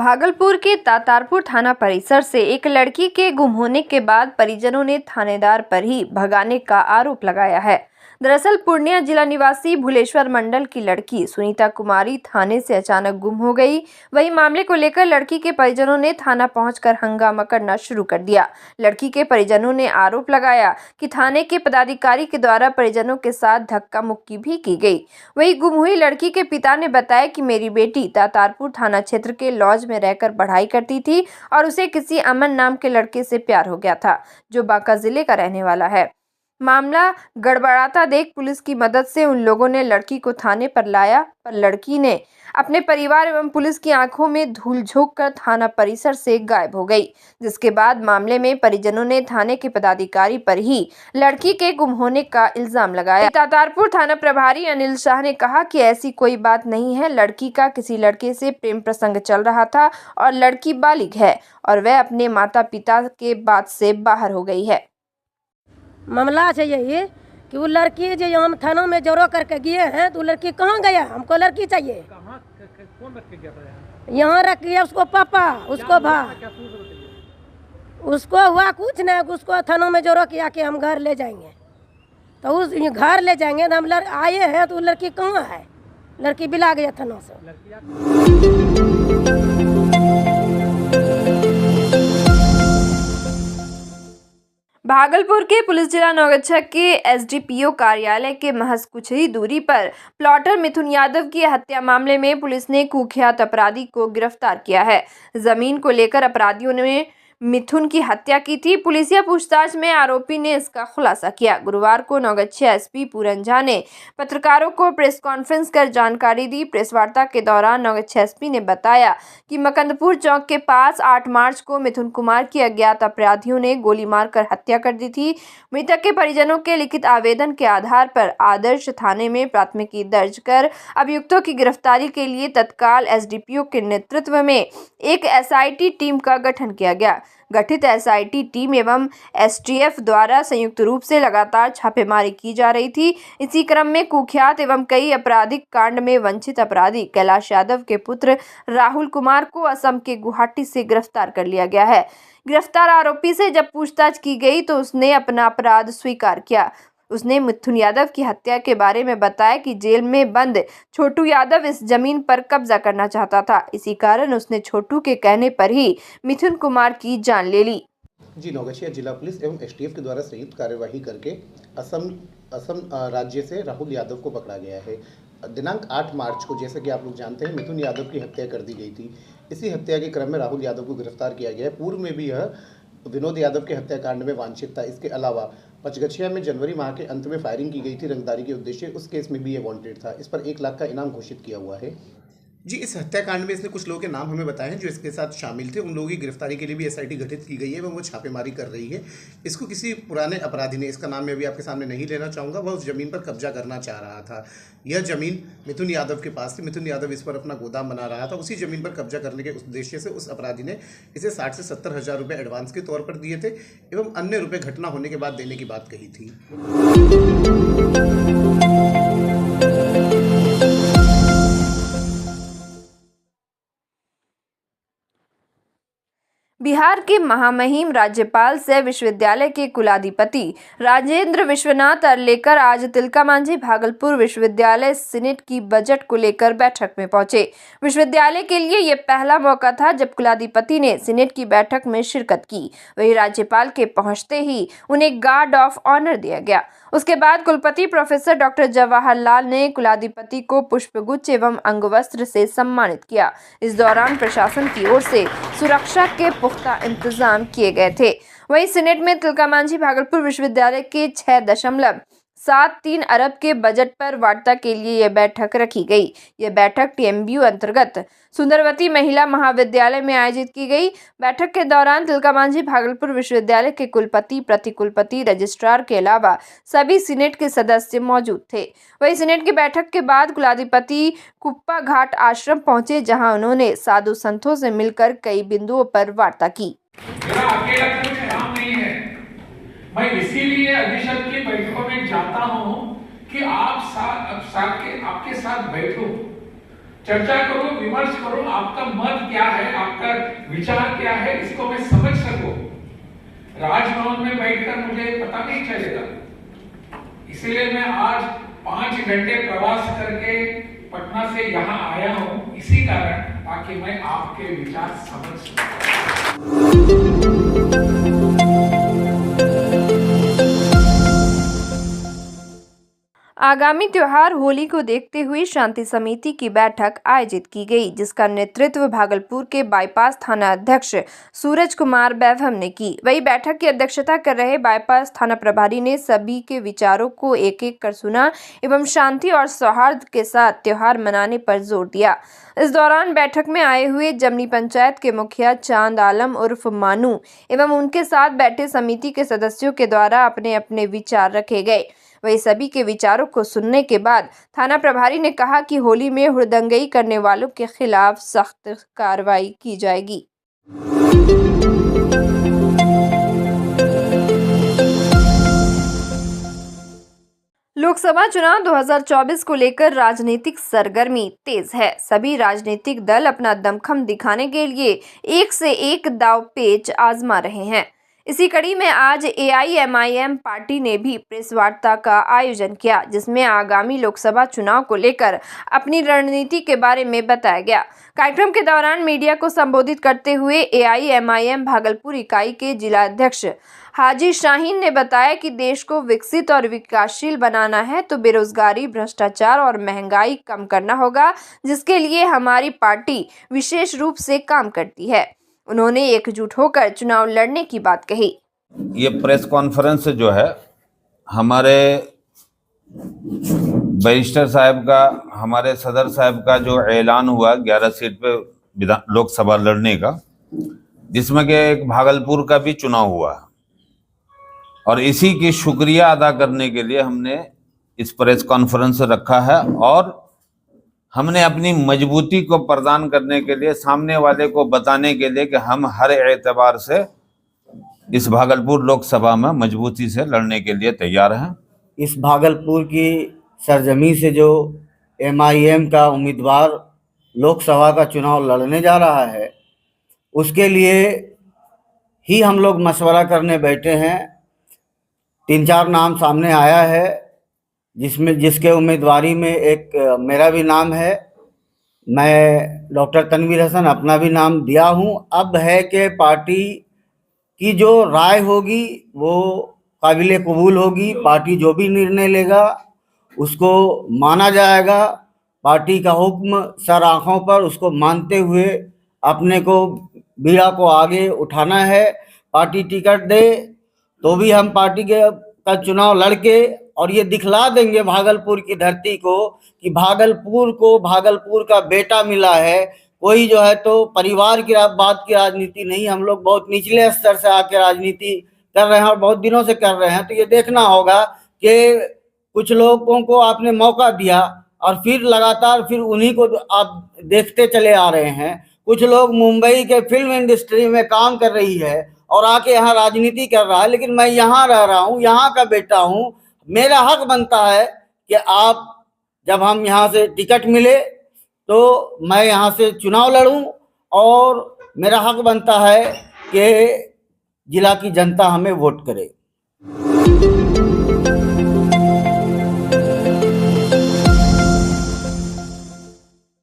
भागलपुर के तातारपुर थाना परिसर से एक लड़की के गुम होने के बाद परिजनों ने थानेदार पर ही भगाने का आरोप लगाया है। दरअसल पूर्णिया जिला निवासी भुलेश्वर मंडल की लड़की सुनीता कुमारी थाने से अचानक गुम हो गई। वही मामले को लेकर लड़की के परिजनों ने थाना पहुंचकर हंगामा करना शुरू कर दिया। लड़की के परिजनों ने आरोप लगाया कि थाने के पदाधिकारी के द्वारा परिजनों के साथ धक्का मुक्की भी की गई। वही गुम हुई लड़की के पिता ने बताया कि मेरी बेटी तातारपुर थाना क्षेत्र के लॉज में रहकर पढ़ाई करती थी और उसे किसी अमन नाम के लड़के से प्यार हो गया था, जो बांका जिले का रहने वाला है। मामला गड़बड़ाता देख पुलिस की मदद से उन लोगों ने लड़की को थाने पर लाया, पर लड़की ने अपने परिवार एवं पुलिस की आंखों में धूल झोंक कर थाना परिसर से गायब हो गई। जिसके बाद मामले में परिजनों ने थाने के पदाधिकारी पर ही लड़की के गुम होने का इल्जाम लगाया। तातारपुर थाना प्रभारी अनिल शाह ने कहा कि ऐसी कोई बात नहीं है, लड़की का किसी लड़के से प्रेम प्रसंग चल रहा था और लड़की बालिग है और वह अपने माता पिता के बात से बाहर हो गई है। मामला है यही कि वो लड़की जो यहाँ थाना में जोड़ो करके गए हैं, तो लड़की कहाँ गया? हमको लड़की चाहिए। कौन रख के गया था यहाँ रख गया उसको पापा, उसको भाई, उसको हुआ कुछ नहीं, उसको थाना में जोड़ो किया कि हम घर ले जाएंगे। तो उस घर ले जाएंगे तो हम आए हैं, तो वो लड़की कहाँ है? लड़की बिला गया थाना से। भागलपुर के पुलिस जिला नौगच्छा के एसडीपीओ कार्यालय के महज कुछ ही दूरी पर प्लॉटर मिथुन यादव की हत्या मामले में पुलिस ने कुख्यात अपराधी को गिरफ्तार किया है। जमीन को लेकर अपराधियों ने मिथुन की हत्या की थी। पुलिसिया पूछताछ में आरोपी ने इसका खुलासा किया। गुरुवार को नौगच्छा एसपी पूरन झा ने पत्रकारों को प्रेस कॉन्फ्रेंस कर जानकारी दी। प्रेस वार्ता के दौरान नौगच्छा एसपी ने बताया कि मकंदपुर चौक के पास 8 मार्च को मिथुन कुमार की अज्ञात अपराधियों ने गोली मारकर हत्या कर दी थी। मृतक के परिजनों के लिखित आवेदन के आधार पर आदर्श थाने में प्राथमिकी दर्ज कर अभियुक्तों की गिरफ्तारी के लिए तत्काल एसडीपीओ के नेतृत्व में एक एसआईटी टीम का गठन किया गया। गठित एसआईटी टीम एवं एसटीएफ द्वारा संयुक्त रूप से लगातार छापेमारी की जा रही थी। इसी क्रम में कुख्यात एवं कई आपराधिक कांड में वंचित अपराधी कैलाश यादव के पुत्र राहुल कुमार को असम के गुवाहाटी से गिरफ्तार कर लिया गया है। गिरफ्तार आरोपी से जब पूछताछ की गई तो उसने अपना अपराध स्वीकार किया। उसने मिथुन यादव की हत्या के बारे में बताया कि जेल में बंद छोटू यादव इस जमीन पर कब्जा करना चाहता था। इसी कारण उसने छोटू के कहने पर ही मिथुन कुमार की जान ले ली। जी, नौगच्छा जिला पुलिस एवं एसटीएफ के द्वारा संयुक्त कार्यवाही करके असम राज्य से राहुल यादव को पकड़ा गया है। दिनांक 8 मार्च को, जैसा कि आप लोग जानते हैं, मिथुन यादव की हत्या कर दी गई थी। इसी हत्या के क्रम में राहुल यादव को गिरफ्तार किया गया है। पूर्व में भी यह विनोद यादव के हत्याकांड में वांछित था। इसके अलावा पचगछिया में जनवरी माह के अंत में फायरिंग की गई थी रंगदारी के उद्देश्य, उस केस में भी ये वांटेड था। इस पर 1 लाख का इनाम घोषित किया हुआ है। जी, इस हत्याकांड में इसने कुछ लोगों के नाम हमें बताए हैं जो इसके साथ शामिल थे। उन लोगों की गिरफ्तारी के लिए भी एसआईटी गठित की गई है एवं वो छापेमारी कर रही है। इसको किसी पुराने अपराधी ने, इसका नाम मैं अभी आपके सामने नहीं लेना चाहूँगा, वह उस जमीन पर कब्जा करना चाह रहा था। यह जमीन मिथुन यादव के पास थी। मिथुन यादव इस पर अपना गोदाम बना रहा था। उसी जमीन पर कब्जा करने के उद्देश्य से उस अपराधी ने इसे 60 से 70 हज़ार रुपये एडवांस के तौर पर दिए थे एवं अन्य रुपये घटना होने के बाद देने की बात कही थी। बिहार के महामहिम राज्यपाल सह विश्वविद्यालय के कुलाधिपति राजेंद्र विश्वनाथ अरलेकर आज तिलका मांझी भागलपुर विश्वविद्यालय सीनेट की बजट को लेकर बैठक में पहुंचे। विश्वविद्यालय के लिए यह पहला मौका था जब कुलाधिपति ने सीनेट की बैठक में शिरकत की। वहीं राज्यपाल के पहुंचते ही उन्हें गार्ड ऑफ ऑनर दिया गया। उसके बाद कुलपति प्रोफेसर डॉक्टर जवाहरलाल ने कुलाधिपति को पुष्पगुच्छ एवं अंगवस्त्र से सम्मानित किया। इस दौरान प्रशासन की ओर से सुरक्षा के पुख्ता इंतजाम किए गए थे। वहीं सीनेट में तिलका मांझी भागलपुर विश्वविद्यालय के 6.73 अरब के बजट पर वार्ता के लिए यह बैठक रखी गई। यह बैठक टीएमबीयू अंतर्गत सुंदरवती महिला महाविद्यालय में आयोजित की गई। बैठक के दौरान तिलका मांझी भागलपुर विश्वविद्यालय के कुलपति, प्रतिकुलपति, रजिस्ट्रार के अलावा सभी सीनेट के सदस्य मौजूद थे। वहीं सीनेट की बैठक के बाद कुलाधिपति कुप्पा घाट आश्रम पहुंचे, जहां उन्होंने साधु संतों से मिलकर कई बिंदुओं पर वार्ता की। मैं इसीलिए अधिशत की बैठकों में जाता हूं कि आप आपके साथ बैठो, चर्चा करूं, विमर्श करूं, आपका मत क्या है, आपका विचार क्या है, इसको मैं समझ सकूं। राजभवन में बैठकर मुझे पता नहीं चलेगा। इसलिए मैं आज 5 घंटे प्रवास करके पटना से यहाँ आया हूँ, इसी कारण, ताकि मैं आपके विचार समझ सकूं। आगामी त्योहार होली को देखते हुए शांति समिति की बैठक आयोजित की गई, जिसका नेतृत्व भागलपुर के बाईपास थाना अध्यक्ष सूरज कुमार वैभव ने की। वही बैठक की अध्यक्षता कर रहे बाईपास थाना प्रभारी ने सभी के विचारों को एक एक कर सुना एवं शांति और सौहार्द के साथ त्योहार मनाने पर जोर दिया। इस दौरान बैठक में आए हुए जमनी पंचायत के मुखिया चांद आलम उर्फ मानू एवं उनके साथ बैठे समिति के सदस्यों के द्वारा अपने अपने विचार रखे गए। वही सभी के विचारों को सुनने के बाद थाना प्रभारी ने कहा कि होली में हुड़दंगई करने वालों के खिलाफ सख्त कार्रवाई की जाएगी। लोकसभा चुनाव 2024 को लेकर राजनीतिक सरगर्मी तेज है। सभी राजनीतिक दल अपना दमखम दिखाने के लिए एक से एक दांवपेच आजमा रहे हैं। इसी कड़ी में आज AIMIM पार्टी ने भी प्रेस वार्ता का आयोजन किया, जिसमें आगामी लोकसभा चुनाव को लेकर अपनी रणनीति के बारे में बताया गया। कार्यक्रम के दौरान मीडिया को संबोधित करते हुए AIMIM भागलपुर इकाई के जिला अध्यक्ष हाजी शाहीन ने बताया कि देश को विकसित और विकासशील बनाना है तो बेरोजगारी, भ्रष्टाचार और महंगाई कम करना होगा, जिसके लिए हमारी पार्टी विशेष रूप से काम करती है। उन्होंने एकजुट होकर चुनाव लड़ने की बात कही। ये प्रेस कॉन्फ्रेंस जो है, हमारे बैरिस्टर साहब का, हमारे सदर साहब का जो ऐलान हुआ 11 सीट पे लोकसभा लड़ने का, जिसमें कि एक भागलपुर का भी चुनाव हुआ, और इसी की शुक्रिया अदा करने के लिए हमने इस प्रेस कॉन्फ्रेंस रखा है और हमने अपनी मजबूती को प्रदान करने के लिए, सामने वाले को बताने के लिए कि हम हर एतबार से इस भागलपुर लोकसभा में मजबूती से लड़ने के लिए तैयार हैं। इस भागलपुर की सरजमी से जो MIM का उम्मीदवार लोकसभा का चुनाव लड़ने जा रहा है, उसके लिए ही हम लोग मशवरा करने बैठे हैं। 3-4 नाम सामने आया है, जिसके उम्मीदवारी में एक मेरा भी नाम है। मैं डॉक्टर तनवीर हसन अपना भी नाम दिया हूं। अब है कि पार्टी की जो राय होगी वो काबिल कबूल होगी। पार्टी जो भी निर्णय लेगा उसको माना जाएगा। पार्टी का हुक्म सर आँखों पर, उसको मानते हुए अपने को बीड़ा को आगे उठाना है। पार्टी टिकट दे तो भी हम पार्टी का चुनाव लड़के और ये दिखला देंगे भागलपुर की धरती को कि भागलपुर को भागलपुर का बेटा मिला है। कोई जो है तो परिवार की बात की राजनीति नहीं, हम लोग बहुत निचले स्तर से आके राजनीति कर रहे हैं और बहुत दिनों से कर रहे हैं। तो ये देखना होगा कि कुछ लोगों को आपने मौका दिया और फिर लगातार फिर उन्हीं को आप देखते चले आ रहे हैं। कुछ लोग मुंबई के फिल्म इंडस्ट्री में काम कर रही है और आके यहाँ राजनीति कर रहा है, लेकिन मैं यहाँ रह रहा हूँ, यहाँ का बेटा हूँ। मेरा हक बनता है कि आप जब हम यहाँ से टिकट मिले तो मैं यहाँ से चुनाव लड़ूं और मेरा हक बनता है कि जिला की जनता हमें वोट करे।